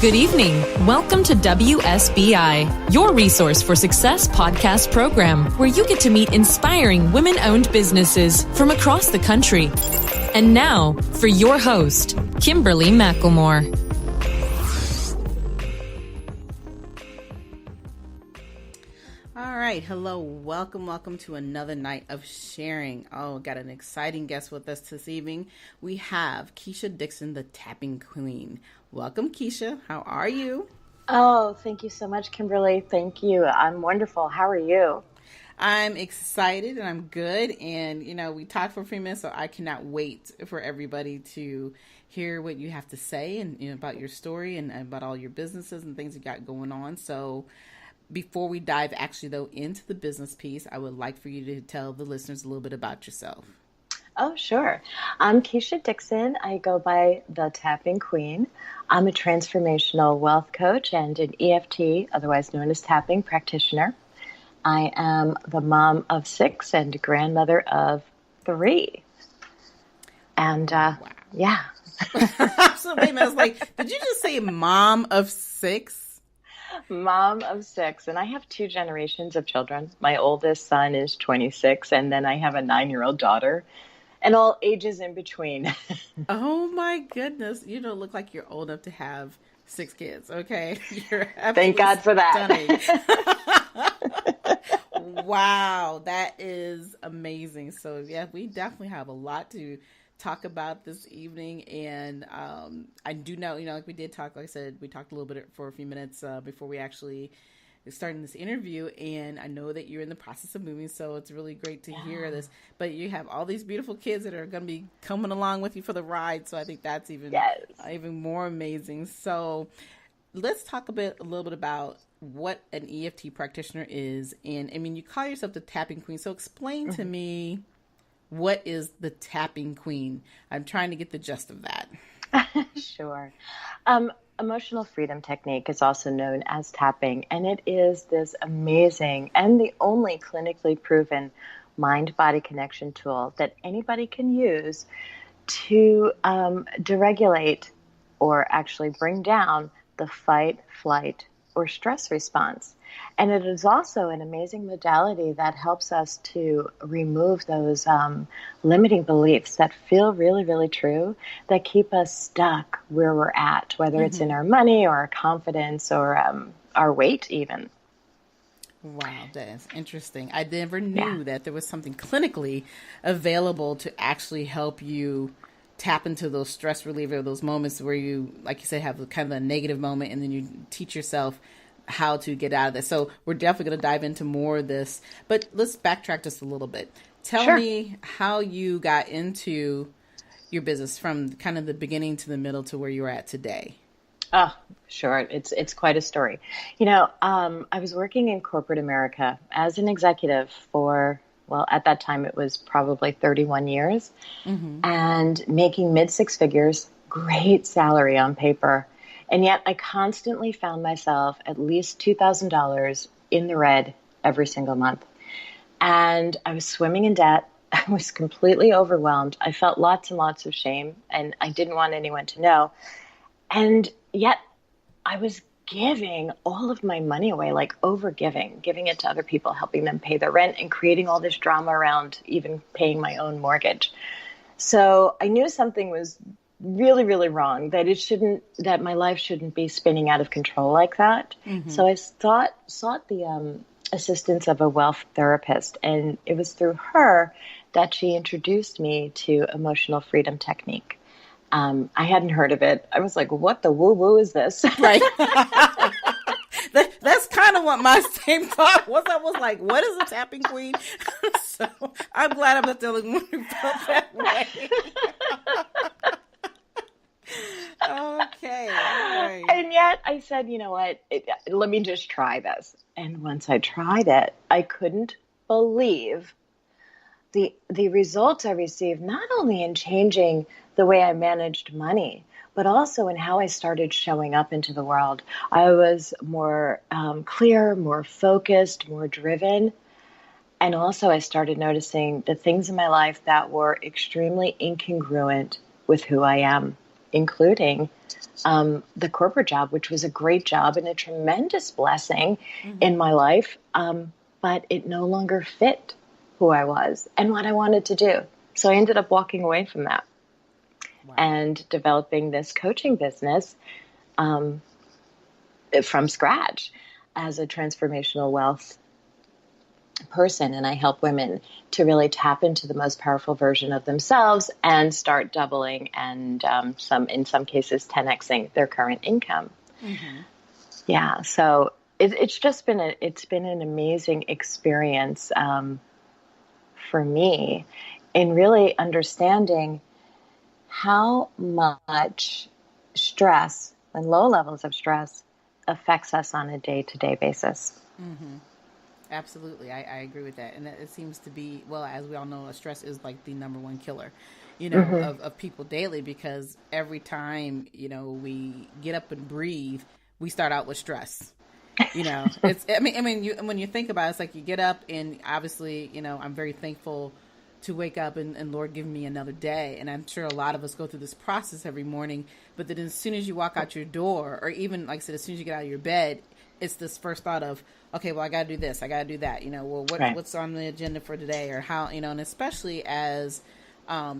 Good evening. Welcome to WSBI, your resource for success podcast program, where you get to meet inspiring women-owned businesses from across the country. And now, for your host, Kimberly McElmore. All right. Hello. Welcome to another night of sharing. Oh, got an exciting guest with us this evening. We have Keisha Dixon, the tapping queen. Welcome, Keisha. How are you? Oh, thank you so much, Kimberly. Thank you. I'm wonderful. How are you? I'm excited and I'm good. And, we talked for a few minutes, so I cannot wait for everybody to hear what you have to say and about your story and about all your businesses and things you got going on. So before we dive actually, though, into the business piece, I would like for you to tell the listeners a little bit about yourself. Oh, sure. I'm Keisha Dixon. I go by the Tapping Queen. I'm a transformational wealth coach and an EFT, otherwise known as tapping practitioner. I am the mom of 6 and grandmother of 3. And wow. Yeah. So wait a minute, I was like, did you just say mom of 6? Mom of 6. And I have 2 generations of children. My oldest son is 26, and then I have a 9-year-old daughter. And all ages in between. Oh my goodness. You don't look like you're old enough to have 6 kids, okay? You're Thank God for that. Wow, that is amazing. So yeah, we definitely have a lot to talk about this evening. And I do know, like we did talk, like I said, we talked a little bit for a few minutes before we actually starting this interview, and I know that you're in the process of moving, so it's really great to hear this. But you have all these beautiful kids that are going to be coming along with you for the ride, so I think that's even more amazing. So let's talk a little bit about what an EFT practitioner is. And I mean, you call yourself the tapping queen, so explain to me, what is the tapping queen? I'm trying to get the gist of that. Sure. Emotional freedom technique is also known as tapping, and it is this amazing and the only clinically proven mind-body connection tool that anybody can use to deregulate or actually bring down the fight, flight, or stress response. And it is also an amazing modality that helps us to remove those limiting beliefs that feel really, really true, that keep us stuck where we're at, whether it's in our money or our confidence or our weight even. Wow, that is interesting. I never knew that there was something clinically available to actually help you tap into those stress reliever, those moments where you, like you said, have kind of a negative moment, and then you teach yourself how to get out of this. So we're definitely going to dive into more of this, but let's backtrack just a little bit. Tell me how you got into your business from kind of the beginning to the middle to where you're at today. Oh, sure. It's quite a story. I was working in corporate America as an executive for, well, at that time it was probably 31 years, and making mid-6 figures, great salary on paper. And yet I constantly found myself at least $2,000 in the red every single month. And I was swimming in debt. I was completely overwhelmed. I felt lots and lots of shame, and I didn't want anyone to know. And yet I was giving all of my money away, like over-giving, giving it to other people, helping them pay their rent, and creating all this drama around even paying my own mortgage. So I knew something was really, really wrong, that my life shouldn't be spinning out of control like that. So I sought the assistance of a wealth therapist, and it was through her that she introduced me to emotional freedom technique. I hadn't heard of it. I was like, what the woo-woo is this? Right. That's kind of what my same thought was. I was like, what is a tapping queen? So I'm glad I'm not the only one who felt that way. Okay. All right. And yet I said, you know what, let me just try this. And once I tried it, I couldn't believe the results I received, not only in changing the way I managed money, but also in how I started showing up into the world. I was more clear, more focused, more driven. And also I started noticing the things in my life that were extremely incongruent with who I am. including the corporate job, which was a great job and a tremendous blessing in my life. But it no longer fit who I was and what I wanted to do. So I ended up walking away from that and developing this coaching business from scratch as a transformational wealth person. And I help women to really tap into the most powerful version of themselves and start doubling and in some cases 10xing their current income. Yeah. So it's been an amazing experience for me in really understanding how much stress and low levels of stress affects us on a day-to-day basis. Absolutely. I agree with that. And it seems to be, well, as we all know, stress is like the number one killer, of people daily, because every time, we get up and breathe, we start out with stress. It's, when you think about it, it's like you get up and obviously, I'm very thankful to wake up and Lord give me another day. And I'm sure a lot of us go through this process every morning, but then as soon as you walk out your door, or even like I said, as soon as you get out of your bed, it's this first thought of, okay, well, I got to do this. I got to do that. What's on the agenda for today, or how, and especially as, not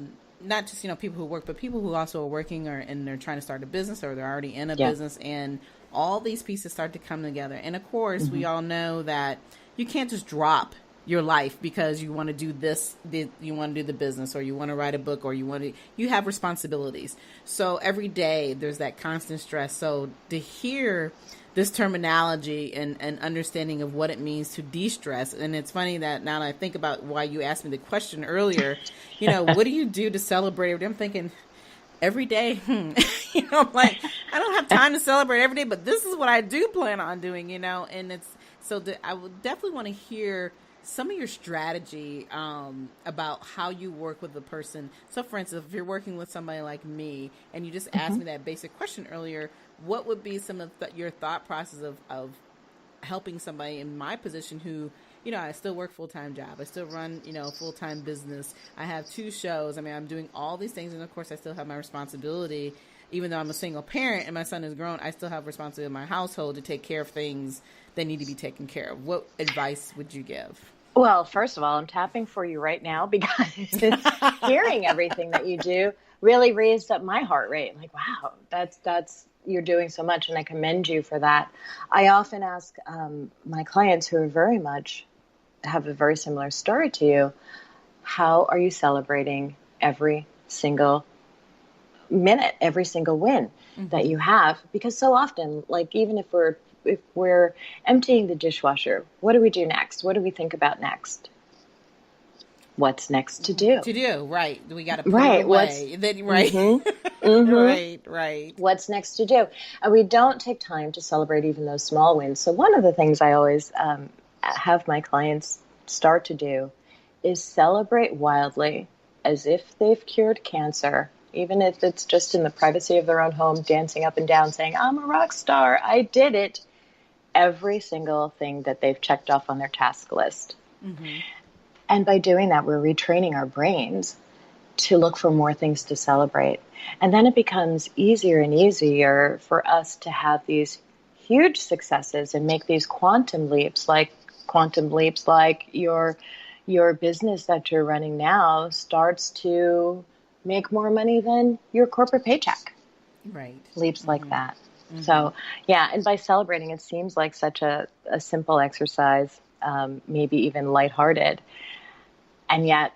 just, people who work, but people who also are working and they're trying to start a business, or they're already in a business, and all these pieces start to come together. And of course, we all know that you can't just drop your life because you want to do this, you want to do the business, or you want to write a book, or you have responsibilities. So every day there's that constant stress. So to hear this terminology and understanding of what it means to de-stress. And it's funny that now that I think about why you asked me the question earlier, what do you do to celebrate every day? I'm thinking every day, I'm like, I don't have time to celebrate every day, but this is what I do plan on doing, and it's, so I would definitely want to hear some of your strategy about how you work with a person. So for instance, if you're working with somebody like me and you just asked me that basic question earlier, what would be some of your thought process of helping somebody in my position who, I still work full-time job. I still run, full-time business. I have 2 shows. I'm doing all these things. And of course I still have my responsibility, even though I'm a single parent and my son is grown, I still have responsibility in my household to take care of things that need to be taken care of. What advice would you give? Well, first of all, I'm tapping for you right now because hearing everything that you do really raised up my heart rate. Like, wow, that's you're doing so much, and I commend you for that. I often ask my clients who are very much have a very similar story to you, how are you celebrating every single minute, every single win that you have? Because so often, like even if we're emptying the dishwasher, what do we do next? What do we think about next? What's next to do? Right. We got to put it away. Right. What's next to do? And we don't take time to celebrate even those small wins. So one of the things I always have my clients start to do is celebrate wildly as if they've cured cancer, even if it's just in the privacy of their own home, dancing up and down, saying, I'm a rock star, I did it. Every single thing that they've checked off on their task list. And by doing that, we're retraining our brains to look for more things to celebrate. And then it becomes easier and easier for us to have these huge successes and make these quantum leaps like your business that you're running now starts to make more money than your corporate paycheck. Right. Leaps like that. So, yeah, and by celebrating, it seems like such a simple exercise, maybe even lighthearted. And yet,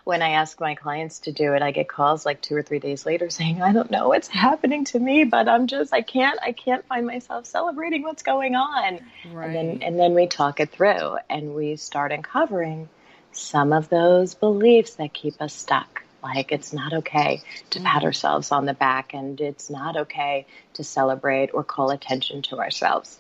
when I ask my clients to do it, I get calls like 2 or 3 days later saying, I don't know what's happening to me, but I can't find myself celebrating what's going on. Right. And then we talk it through and we start uncovering some of those beliefs that keep us stuck. Like it's not okay to pat ourselves on the back, and it's not okay to celebrate or call attention to ourselves.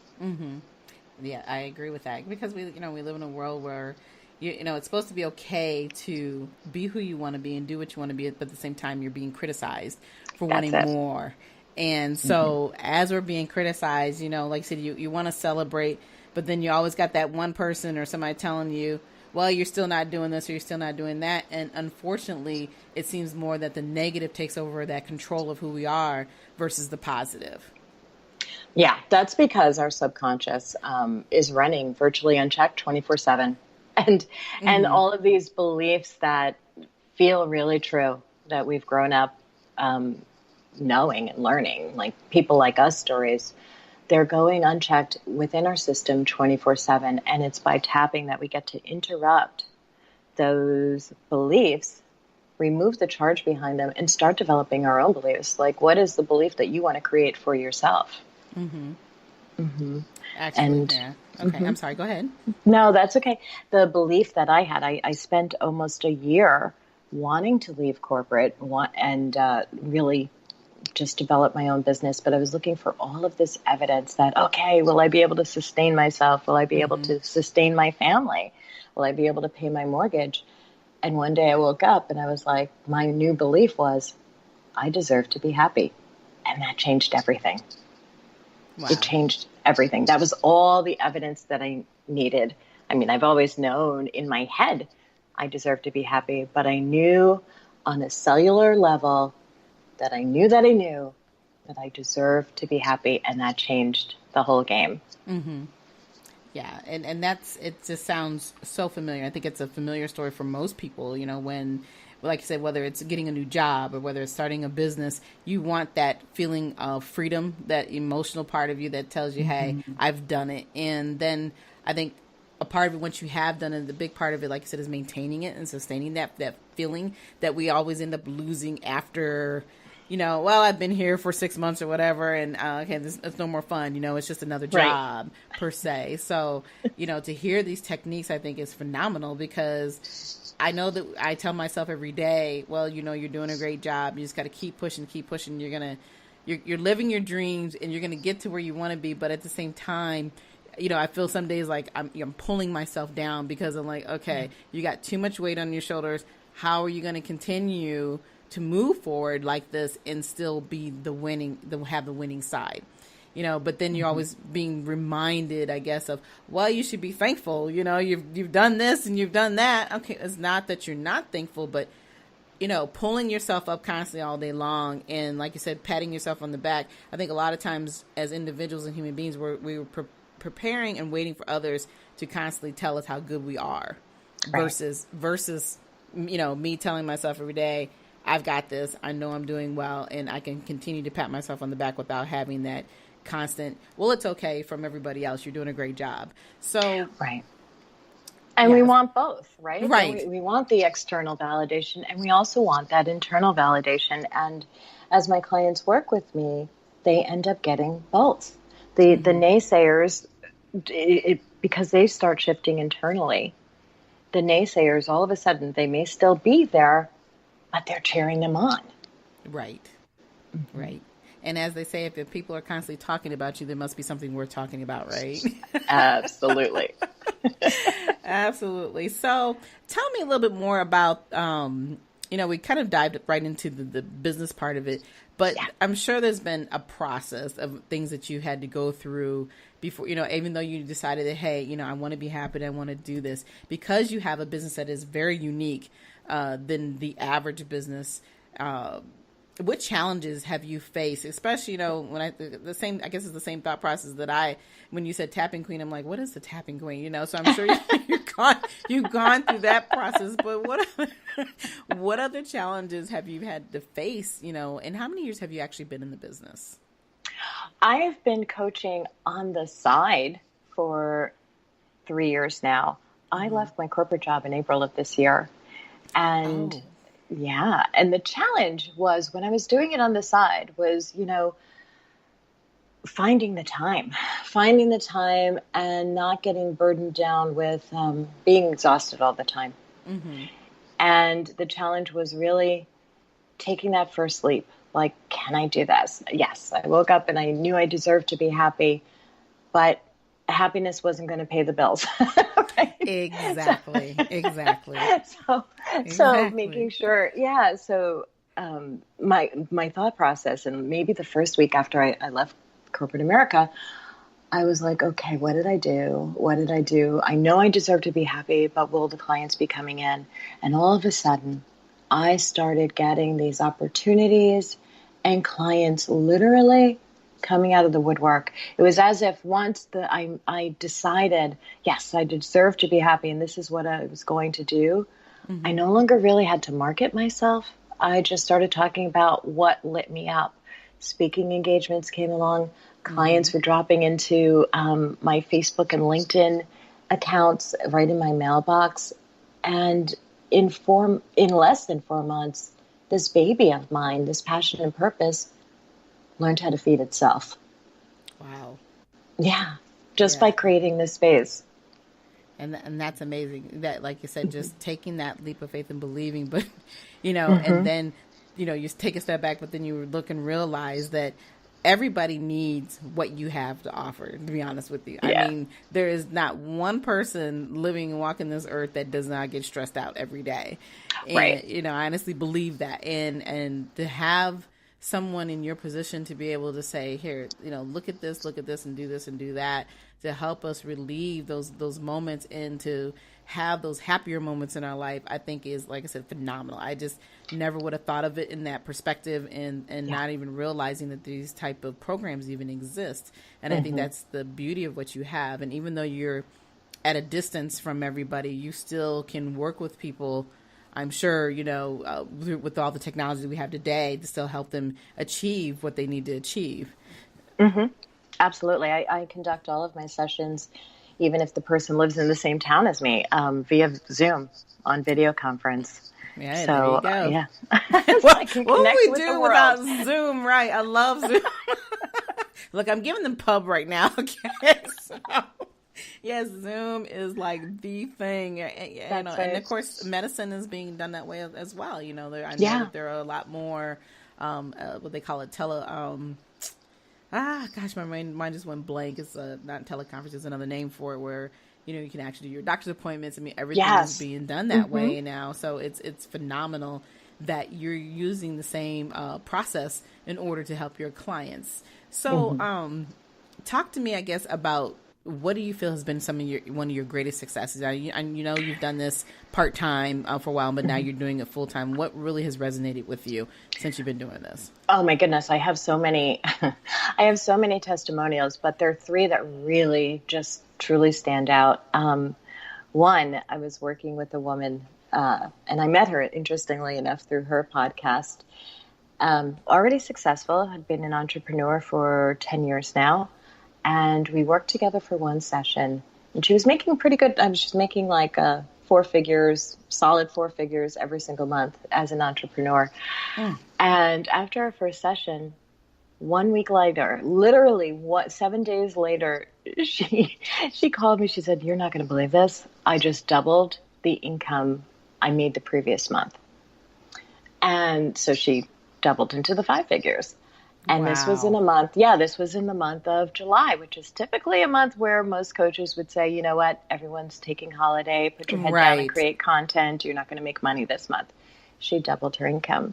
Yeah, I agree with that, because we live in a world where it's supposed to be okay to be who you want to be and do what you want to be, but at the same time you're being criticized for wanting more. And so as we're being criticized, like I said, you want to celebrate, but then you always got that one person or somebody telling you, well, you're still not doing this or you're still not doing that. And unfortunately, it seems more that the negative takes over that control of who we are versus the positive. Yeah, that's because our subconscious is running virtually unchecked 24/7. And all of these beliefs that feel really true that we've grown up knowing and learning, like people like us stories, they're going unchecked within our system 24/7. And it's by tapping that we get to interrupt those beliefs, remove the charge behind them, and start developing our own beliefs. Like, what is the belief that you want to create for yourself? Actually, yeah. Okay, I'm sorry. Go ahead. No, that's okay. The belief that I had, I spent almost a year wanting to leave corporate and really just develop my own business. But I was looking for all of this evidence that, okay, will I be able to sustain myself? Will I be able to sustain my family? Will I be able to pay my mortgage? And one day I woke up and I was like, my new belief was, I deserve to be happy. And that changed everything. Wow. It changed everything. That was all the evidence that I needed. I mean, I've always known in my head I deserve to be happy, but I knew on a cellular level that I knew that I deserved to be happy, and that changed the whole game. Yeah, and that's, it just sounds so familiar. I think it's a familiar story for most people, you know, when, like you said, whether it's getting a new job or whether it's starting a business, you want that feeling of freedom, that emotional part of you that tells you, hey, I've done it. And then I think a part of it, once you have done it, the big part of it, like I said, is maintaining it and sustaining that feeling that we always end up losing after, you know, well, I've been here for 6 months or whatever, and okay, it's no more fun. You know, it's just another job per se. So, you know, to hear these techniques, I think is phenomenal, because I know that I tell myself every day, well, you know, you're doing a great job. You just got to keep pushing. You're living your dreams, and you're going to get to where you want to be. But at the same time, you know, I feel some days like I'm pulling myself down, because I'm like, okay, you got too much weight on your shoulders. How are you going to continue to move forward like this and still be have the winning side? You know, but then you're always being reminded, I guess, of, well, you should be thankful. You know, you've done this and you've done that. Okay, it's not that you're not thankful, but, you know, pulling yourself up constantly all day long, and like you said, patting yourself on the back. I think a lot of times as individuals and human beings, we were preparing and waiting for others to constantly tell us how good we are, versus, you know, me telling myself every day, I've got this, I know I'm doing well, and I can continue to pat myself on the back without having that constant, well, it's okay, from everybody else. You're doing a great job. So, and we want both, right? Right. We want the external validation, and we also want that internal validation. And as my clients work with me, they end up getting both. The naysayers, because they start shifting internally, the naysayers, all of a sudden, they may still be there, but they're cheering them on. Right. Right. And as they say, if the people are constantly talking about you, there must be something worth talking about, right? Absolutely. Absolutely. So tell me a little bit more about, you know, we kind of dived right into the business part of it, but I'm sure there's been a process of things that you had to go through before, you know, even though you decided that, hey, you know, I want to be happy, I want to do this, because you have a business that is very unique than the average business. What challenges have you faced, especially, you know, when I guess it's the same thought process that when you said tapping queen, I'm like, what is the tapping queen? You know, so I'm sure you've gone through that process, but what other challenges have you had to face, you know, and how many years have you actually been in the business? I've been coaching on the side for 3 years now. I left my corporate job in April of this year. And and the challenge was, when I was doing it on the side, was, you know, finding the time and not getting burdened down with being exhausted all the time. And the challenge was really taking that first leap. Like, can I do this? Yes, I woke up and I knew I deserved to be happy, but happiness wasn't going to pay the bills. Right? Exactly. So making sure, So my thought process, and maybe the first week after I left corporate America, I was like, okay, what did I do? What did I do? I know I deserve to be happy, but will the clients be coming in? And all of a sudden, I started getting these opportunities and clients literally coming out of the woodwork. It was as if once I decided, yes, I deserve to be happy and this is what I was going to do, I no longer really had to market myself. I just started talking about what lit me up. Speaking engagements came along. Clients were dropping into my Facebook and LinkedIn accounts right in my mailbox. And in less than 4 months, this baby of mine, this passion and purpose, learned how to feed itself. Wow. Yeah. Just by creating this space. And that's amazing. That, like you said, just taking that leap of faith and believing, but, and then, you take a step back, but then you look and realize that everybody needs what you have to offer, to be honest with you. Yeah. I mean, there is not one person living and walking this earth that does not get stressed out every day. And, right. I honestly believe that. And to have someone in your position to be able to say, here, look at this, and do this and do that, to help us relieve those moments and to have those happier moments in our life, I think is, like I said, phenomenal. I just never would have thought of it in that perspective and not even realizing that these type of programs even exist. And I think that's the beauty of what you have. And even though you're at a distance from everybody, you still can work with people, I'm sure, with all the technology we have today, to still help them achieve what they need to achieve. Mm-hmm. Absolutely. I conduct all of my sessions, even if the person lives in the same town as me, via Zoom on video conference. Yeah, so, there you go. Yeah. What would we do without Zoom, right? I love Zoom. Look, I'm giving them pub right now, okay? So, yes, Zoom is like the thing. And of course, medicine is being done that way as well. I know that there are a lot more, what they call it, my mind just went blank. It's not teleconference, it's another name for it, where you can actually do your doctor's appointments. I mean, everything is being done that way now. So it's phenomenal that you're using the same process in order to help your clients. So talk to me, I guess, about what do you feel has been one of your greatest successes? You've done this part-time for a while, but now you're doing it full-time. What really has resonated with you since you've been doing this? Oh my goodness. I have so many, testimonials, but there are three that really just truly stand out. One, I was working with a woman, and I met her, interestingly enough, through her podcast. Already successful, had been an entrepreneur for 10 years now. And we worked together for one session, and she was making pretty good. She was making like solid four figures every single month as an entrepreneur. And after our first session, 1 week later, literally 7 days later, she called me. She said, "You're not going to believe this. I just doubled the income I made the previous month." And so she doubled into the 5 figures. And this was in a month. Yeah, this was in the month of July, which is typically a month where most coaches would say, you know what, everyone's taking holiday, put your head down and create content. You're not going to make money this month. She doubled her income.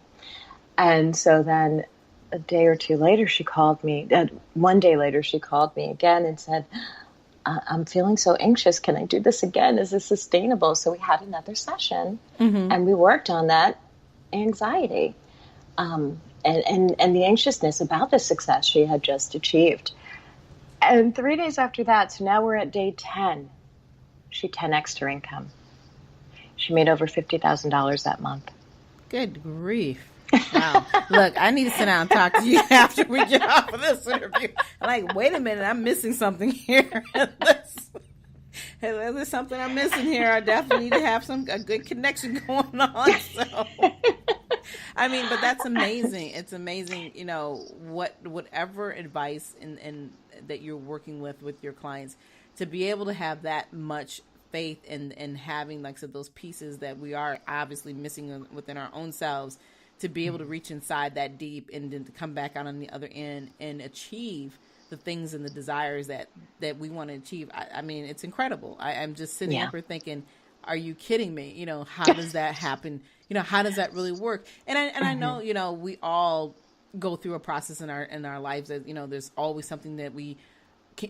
And so then a day or two later, she called me. 1 day later, she called me again and said, I'm feeling so anxious. Can I do this again? Is this sustainable? So we had another session, and we worked on that anxiety. And the anxiousness about the success she had just achieved. And 3 days after that, so now we're at day 10, she 10x'd her income. She made over $50,000 that month. Good grief. Wow. Look, I need to sit down and talk to you after we get off of this interview. I'm like, wait a minute, I'm missing something here. There's something I'm missing here. I definitely need to have a good connection going on. So, I mean, but that's amazing. It's amazing, whatever advice and that you're working with your clients, to be able to have that much faith and having, like I said, those pieces that we are obviously missing within our own selves, to be able to reach inside that deep and then to come back out on the other end and achieve the things and the desires that we want to achieve. I mean, it's incredible. I'm just sitting up here thinking, are you kidding me? How does that happen? How does that really work? And I know, we all go through a process in our lives that, there's always something that we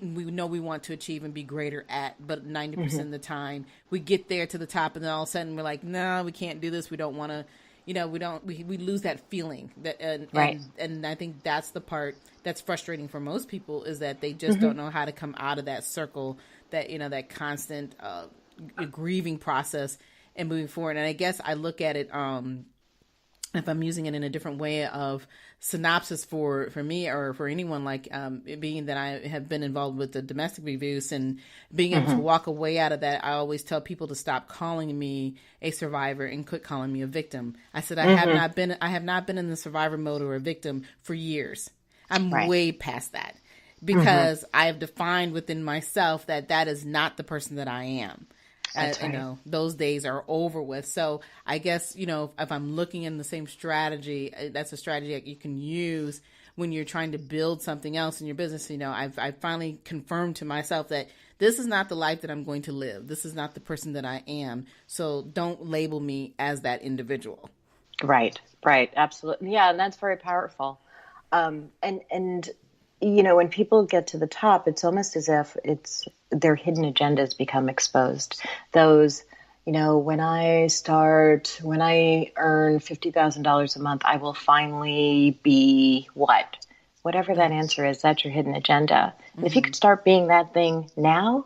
we know we want to achieve and be greater at, but 90% of the time we get there to the top, and then all of a sudden we're like, no, we can't do this. We don't want to, we lose that feeling that, and I think that's the part that's frustrating for most people, is that they just don't know how to come out of that circle, that, that constant grieving process and moving forward. And I guess I look at it, if I'm using it in a different way of synopsis for me or for anyone, like being that I have been involved with the domestic abuse and being able to walk away out of that, I always tell people to stop calling me a survivor and quit calling me a victim. I said, I have not been in the survivor mode or a victim for years. I'm way past that, because I have defined within myself that is not the person that I am. Those days are over with. So I guess, if I'm looking in the same strategy, that's a strategy that you can use when you're trying to build something else in your business. I've finally confirmed to myself that this is not the life that I'm going to live. This is not the person that I am. So don't label me as that individual. Right. Absolutely. Yeah. And that's very powerful. When people get to the top, it's almost as if their hidden agendas become exposed. Those, when I earn $50,000 a month, I will finally be what? Whatever that answer is, that's your hidden agenda. And if you could start being that thing now,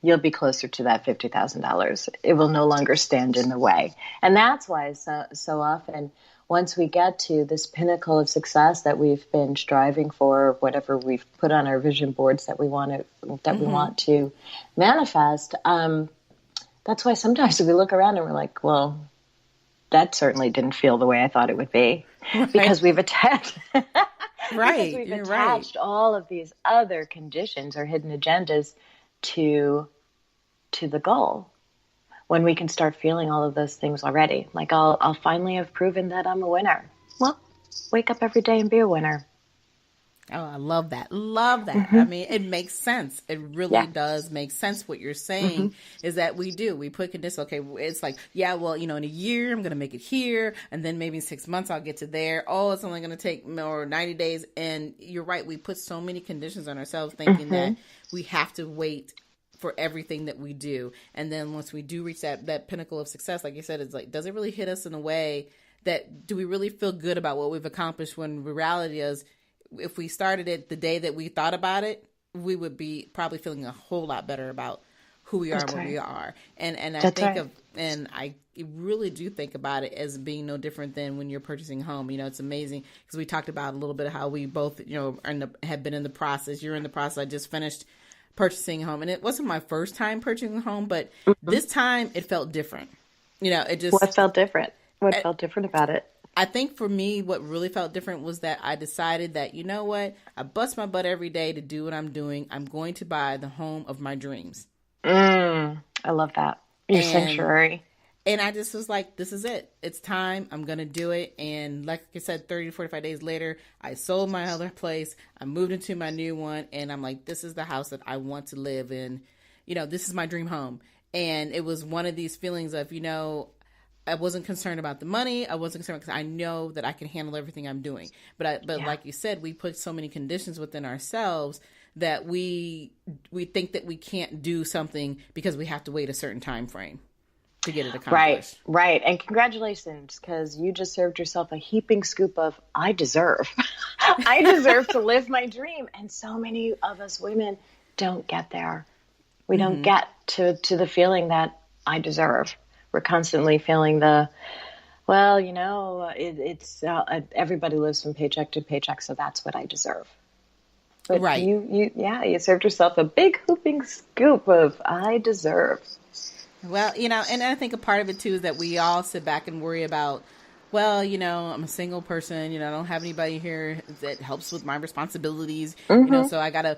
you'll be closer to that $50,000. It will no longer stand in the way. And that's why so often, once we get to this pinnacle of success that we've been striving for, whatever we've put on our vision boards that we want to manifest, that's why sometimes we look around and we're like, well, that certainly didn't feel the way I thought it would be, because we've attached, all of these other conditions or hidden agendas to the goal. When we can start feeling all of those things already, like I'll finally have proven that I'm a winner. Well, wake up every day and be a winner. Oh, I love that. I mean, it makes sense. It really does make sense. What you're saying is that we put conditions. Okay, it's like, in a year I'm going to make it here, and then maybe in 6 months I'll get to there. Oh, it's only going to take more 90 days. And you're right. We put so many conditions on ourselves, thinking that we have to wait for everything that we do. And then once we do reach that pinnacle of success, like you said, it's like, does it really hit us in a way that, do we really feel good about what we've accomplished, when reality is, if we started it the day that we thought about it, we would be probably feeling a whole lot better about who we are and where we are. And I think I really do think about it as being no different than when you're purchasing a home. It's amazing, because we talked about a little bit of how we both, have been in the process. You're in the process. I just finished purchasing a home, and it wasn't my first time purchasing a home, but this time it felt different. What felt different? What felt different about it? I think for me, what really felt different was that I decided that, I bust my butt every day to do what I'm doing. I'm going to buy the home of my dreams. I love that. Your sanctuary. And I just was like, this is it. It's time. I'm going to do it. And like I said, 30 to 45 days later, I sold my other place. I moved into my new one. And I'm like, this is the house that I want to live in. This is my dream home. And it was one of these feelings of, I wasn't concerned about the money. I wasn't concerned, because I know that I can handle everything I'm doing. But like you said, we put so many conditions within ourselves that we think that we can't do something because we have to wait a certain time frame to get it accomplished. Right. And congratulations, because you just served yourself a heaping scoop of, I deserve. I deserve to live my dream. And so many of us women don't get there. We don't get to the feeling that I deserve. We're constantly feeling it's everybody lives from paycheck to paycheck, so that's what I deserve. But you served yourself a big hooping scoop of, I deserve. Well, and I think a part of it too is that we all sit back and worry about, well, I'm a single person, I don't have anybody here that helps with my responsibilities, so I gotta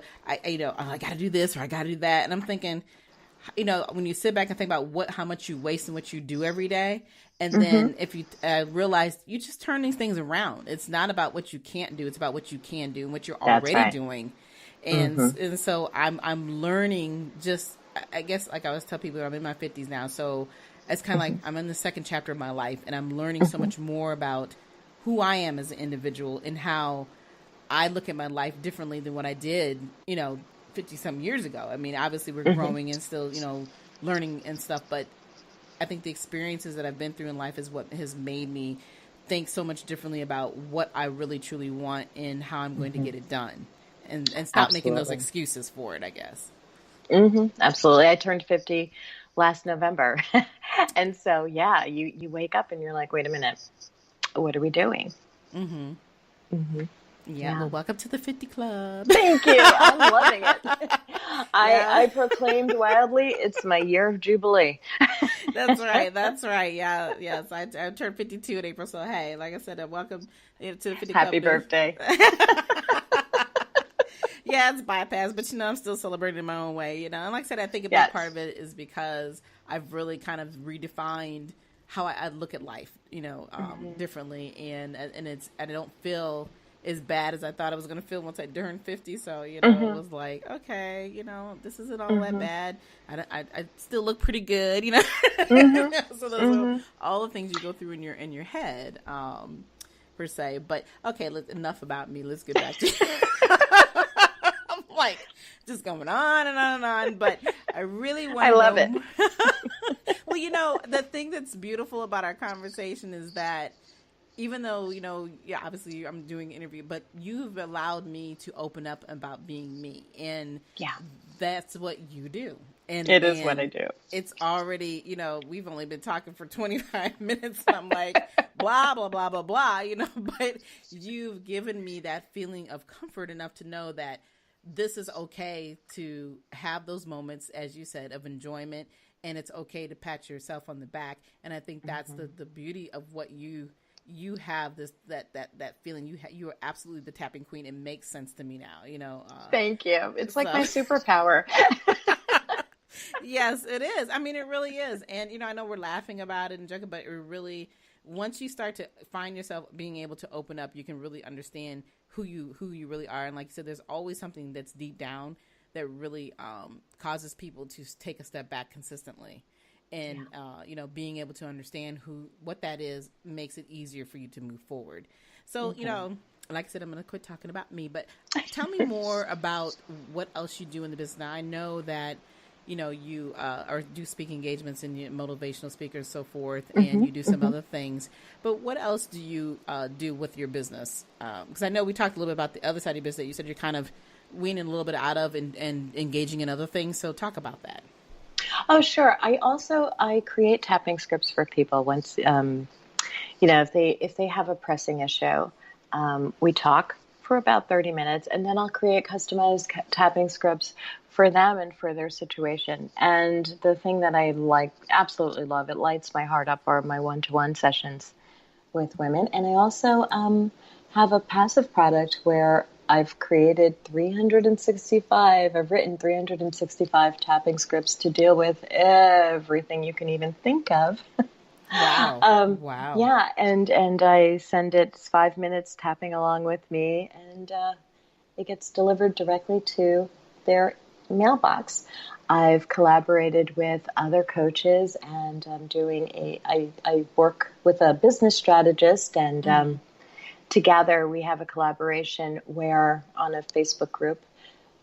do this or I gotta do that. And I'm thinking, when you sit back and think about how much you waste in what you do every day, and then if you realize you just turn these things around. It's not about what you can't do; it's about what you can do and what you're already doing. And so I'm learning. Just, I guess, like I always tell people, I'm in my 50s now, so it's kind of like I'm in the second chapter of my life, and I'm learning so much more about who I am as an individual and how I look at my life differently than what I did, 50 some years ago. I mean, obviously we're growing and still, learning and stuff, but I think the experiences that I've been through in life is what has made me think so much differently about what I really truly want and how I'm going to get it done, and stop making those excuses for it, I guess. Absolutely. I turned 50 last November. And so, yeah, you wake up and you're like, wait a minute, what are we doing? Yeah, well, welcome to the 50 Club. Thank you. I'm loving it. I proclaimed wildly, it's my year of Jubilee. That's right. Yeah, yes. I turned 52 in April, so hey, like I said, welcome to the 50 Club. Happy birthday. Yeah, it's bypass, but I'm still celebrating in my own way, And like I said, I think a big part of it is because I've really kind of redefined how I look at life, differently, and I don't feel as bad as I thought I was going to feel once I turned 50. So, it was like, okay, this isn't all that bad. I still look pretty good, So those are all the things you go through in your head, per se. But okay, enough about me. Let's get back to I'm like just going on and on and on, but I really want to know. I love it. Well, the thing that's beautiful about our conversation is that even though, obviously I'm doing an interview, but you've allowed me to open up about being me. And that's what you do. And it is what I do. It's already, we've only been talking for 25 minutes. And I'm like, blah, blah, blah, blah, blah, but you've given me that feeling of comfort enough to know that this is okay to have those moments, as you said, of enjoyment. And it's okay to pat yourself on the back. And I think that's the beauty of what you have that feeling. You are absolutely the tapping queen. It makes sense to me now, Thank you. It's like my superpower. Yes, it is. I mean, it really is. And, I know we're laughing about it and joking, but it really, once you start to find yourself being able to open up, you can really understand who you really are. And like you said, there's always something that's deep down that really causes people to take a step back consistently. And, being able to understand what that is makes it easier for you to move forward. So, like I said, I'm going to quit talking about me, but tell me more about what else you do in the business. Now, I know that, you do speaking engagements and motivational speakers, so forth, and you do some other things. But what else do you do with your business? Because I know we talked a little bit about the other side of your business that you said you're kind of weaning a little bit out of and engaging in other things. So talk about that. Oh, sure. I create tapping scripts for people once, if they have a pressing issue, we talk for about 30 minutes and then I'll create customized tapping scripts for them and for their situation. And the thing that I absolutely love, it lights my heart up, are my one-to-one sessions with women. And I also have a passive product where I've written 365 tapping scripts to deal with everything you can even think of. Wow. Wow. Yeah. And I send it 5 minutes tapping along with me, and it gets delivered directly to their mailbox. I've collaborated with other coaches, and I'm doing I work with a business strategist, and together we have a collaboration where on a Facebook group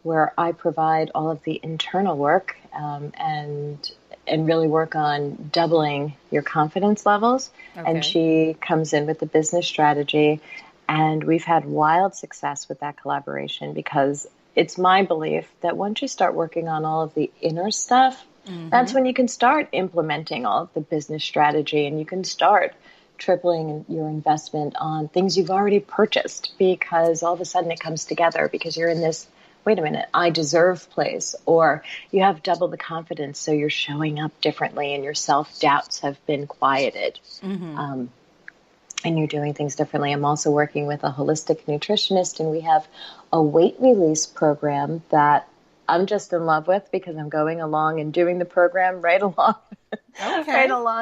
where I provide all of the internal work and really work on doubling your confidence levels. Okay. And she comes in with the business strategy, and we've had wild success with that collaboration because it's my belief that once you start working on all of the inner stuff, that's when you can start implementing all of the business strategy, and you can start tripling your investment on things you've already purchased, because all of a sudden it comes together because you're in this, wait a minute, I deserve place, or you have double the confidence, so you're showing up differently and your self-doubts have been quieted. And you're doing things differently. I'm also working with a holistic nutritionist, and we have a weight release program that I'm just in love with because I'm going along and doing the program right along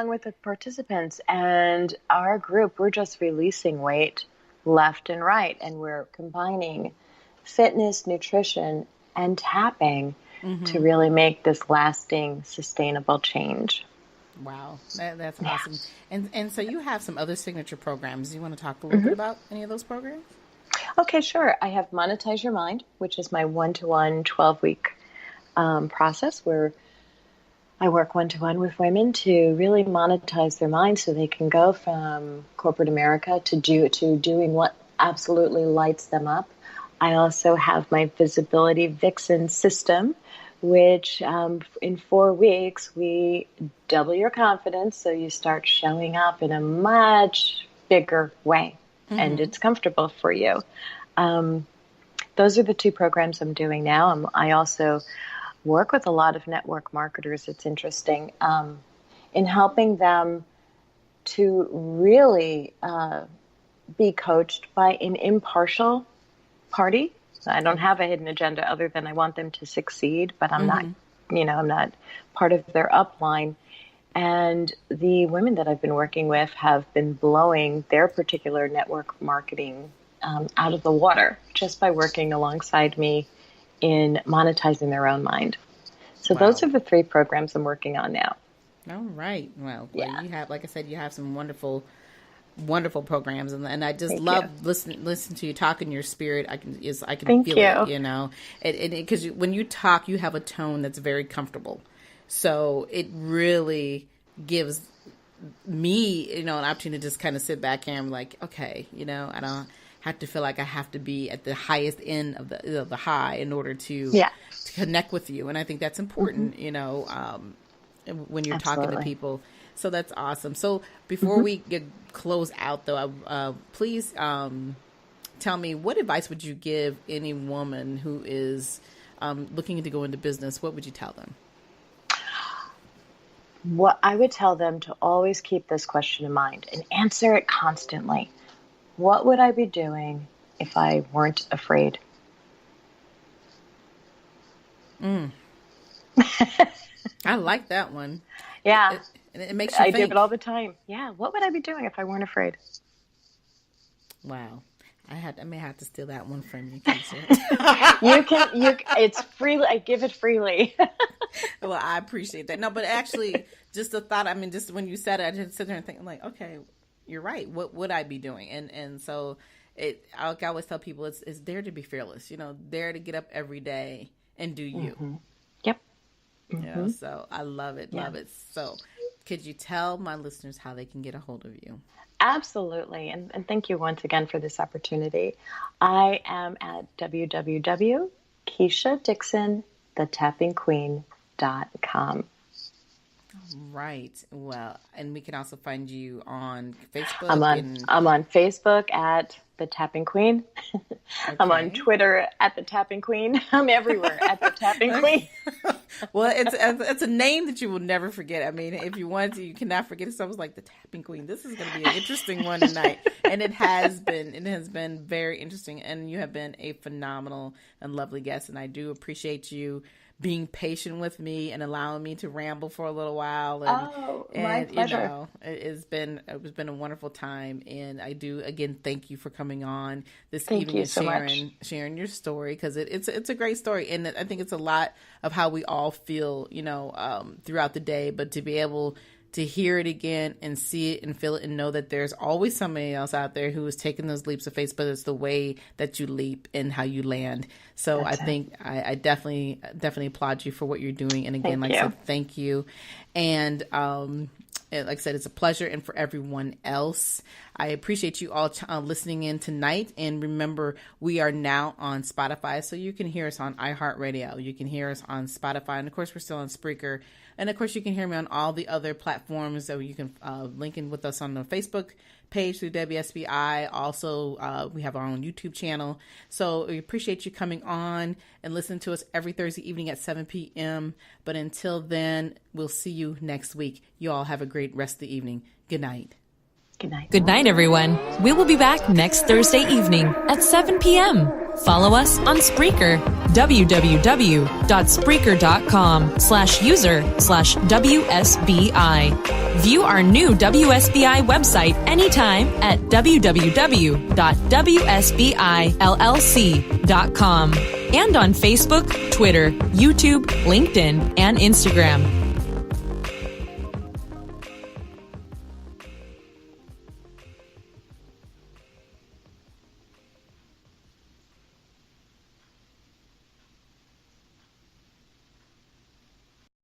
with the participants. And our group, we're just releasing weight left and right, and we're combining fitness, nutrition, and tapping to really make this lasting, sustainable change. Wow, that's awesome. And so you have some other signature programs. You want to talk a little bit about any of those programs? Okay, sure. I have Monetize Your Mind, which is my one-to-one 12-week process where I work one-to-one with women to really monetize their mind so they can go from corporate America to doing what absolutely lights them up. I also have my Visibility Vixen system, which in 4 weeks, we double your confidence so you start showing up in a much bigger way, and it's comfortable for you. Those are the 2 programs I'm doing now. I also work with a lot of network marketers. It's interesting in helping them to really be coached by an impartial party. I don't have a hidden agenda other than I want them to succeed, but I'm not, I'm not part of their upline. And the women that I've been working with have been blowing their particular network marketing out of the water just by working alongside me in monetizing their own mind. So those are the 3 programs I'm working on now. All right. Well, you have, like I said, you have some wonderful programs, and I just love listen to you talk in your spirit. I can feel it, because when you talk, you have a tone that's very comfortable. So it really gives me, an opportunity to just kind of sit back here and be like, okay, I don't have to feel like I have to be at the highest end of the high in order to connect with you. And I think that's important, when you're talking to people. So that's awesome. So before we close out, though, please tell me, what advice would you give any woman who is looking to go into business? What would you tell them? What I would tell them to always keep this question in mind and answer it constantly. What would I be doing if I weren't afraid? I like that one. Yeah. It makes you think. I do it all the time. Yeah. What would I be doing if I weren't afraid? Wow. I may have to steal that one from you, Keisha. It's free. I give it freely. Well, I appreciate that. No, but actually, just the thought, just when you said it, I just sit there and think, like, okay, you're right. What would I be doing? And so I always tell people it's dare to be fearless, dare to get up every day and do you. Yep. So I love it. Love it. So could you tell my listeners how they can get a hold of you? Absolutely. And thank you once again for this opportunity. I am at www.keishadixonthetapingqueen.com. Right. Well, and we can also find you on Facebook. I'm on Facebook at The Tapping Queen. Okay. I'm on Twitter at The Tapping Queen. I'm everywhere at The Tapping Queen. Well, it's a name that you will never forget. If you want to, you cannot forget it. So I was like, The Tapping Queen. This is going to be an interesting one tonight. And it has been very interesting. And you have been a phenomenal and lovely guest. And I do appreciate you being patient with me and allowing me to ramble for a little while. And, my pleasure. It's been a wonderful time. And I do, again, thank you for coming on this evening and sharing your story, because it's a great story. And I think it's a lot of how we all feel, throughout the day, but to be able to hear it again and see it and feel it and know that there's always somebody else out there who is taking those leaps of faith, but it's the way that you leap and how you land. So I think I definitely applaud you for what you're doing. And again, I said, thank you. And like I said, it's a pleasure. And for everyone else, I appreciate you all listening in tonight. And remember, we are now on Spotify, so you can hear us on iHeartRadio. You can hear us on Spotify. And of course, we're still on Spreaker. And of course, you can hear me on all the other platforms. So you can link in with us on the Facebook page through WSBI. Also, we have our own YouTube channel. So we appreciate you coming on and listening to us every Thursday evening at 7 p.m. But until then, we'll see you next week. You all have a great rest of the evening. Good night. Good night. Good night, everyone. We will be back next Thursday evening at 7 p.m. Follow us on Spreaker, www.spreaker.com/user/WSBI. View our new WSBI website anytime at www.wsbillc.com and on Facebook, Twitter, YouTube, LinkedIn, and Instagram.